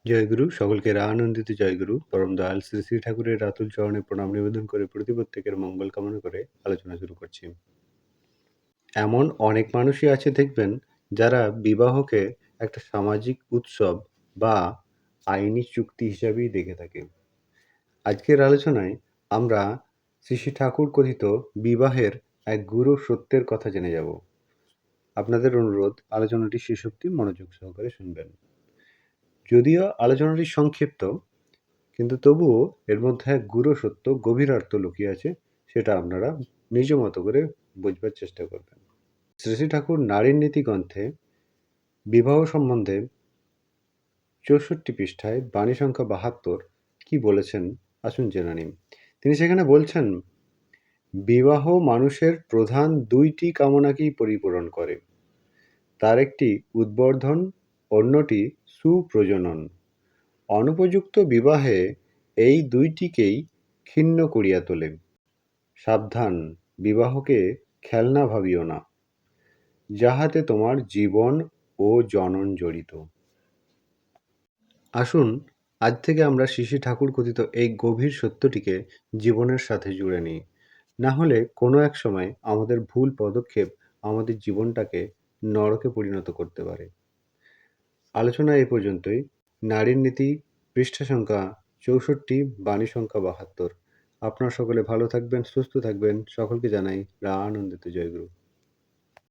জয়গুরু, সকলকে আনন্দিত জয়গুরু। পরম দয়াল শ্রী শ্রী ঠাকুরের রাতুল চরণে প্রণাম নিবেদন করে প্রত্যেকের মঙ্গল কামনা করে আলোচনা শুরু করছি। এমন অনেক মানুষই আছে দেখবেন, যারা বিবাহকে একটা সামাজিক উৎসব বা আইনি চুক্তি হিসাবেই দেখে থাকে। আজকের আলোচনায় আমরা শ্রী শ্রী ঠাকুর কথিত বিবাহের এক গুরু সত্যের কথা জেনে যাব। আপনাদের অনুরোধ, আলোচনাটি শেষ অবধি মনোযোগ সহকারে শুনবেন। যদিও আলোচনাটি সংক্ষিপ্ত, কিন্তু তবুও এর মধ্যে এক গূঢ় সত্য, গভীর অর্থ লুকিয়ে আছে, সেটা আপনারা নিজ মতো করে বুঝবার চেষ্টা করবেন। শ্রী শ্রী ঠাকুর নারীর নীতি গ্রন্থে বিবাহ সম্বন্ধে 64 পৃষ্ঠায় বাণী সংখ্যা 72 কি বলেছেন আসুন জেনে নিন। তিনি সেখানে বলছেন, বিবাহ মানুষের প্রধান দুইটি কামনাকেই পরিপূরণ করে। তার একটি উদ্বর্ধন, অন্যটি সুপ্রজনন। অনুপযুক্ত বিবাহে এই দুইটিকেই ক্ষীণ করিয়া তোলে। সাবধান, বিবাহকে খেলনা ভাবিও না, যাহাতে তোমার জীবন ও জনন জড়িত। আসুন আজ থেকে আমরা শ্রী শ্রী ঠাকুর কথিত এই গভীর সত্যটিকে জীবনের সাথে জুড়ে নিই। না হলে কোনো এক সময় আমাদের ভুল পদক্ষেপ আমাদের জীবনটাকে নরকে পরিণত করতে পারে। আলোচনা এই পর্যন্তই। নারীর নীতি, পৃষ্ঠা সংখ্যা 64, বাণী সংখ্যা 72। আপনারা সকলে ভালো থাকবেন, সুস্থ থাকবেন। সকলকে জানাই আনন্দিত জয়গুরু।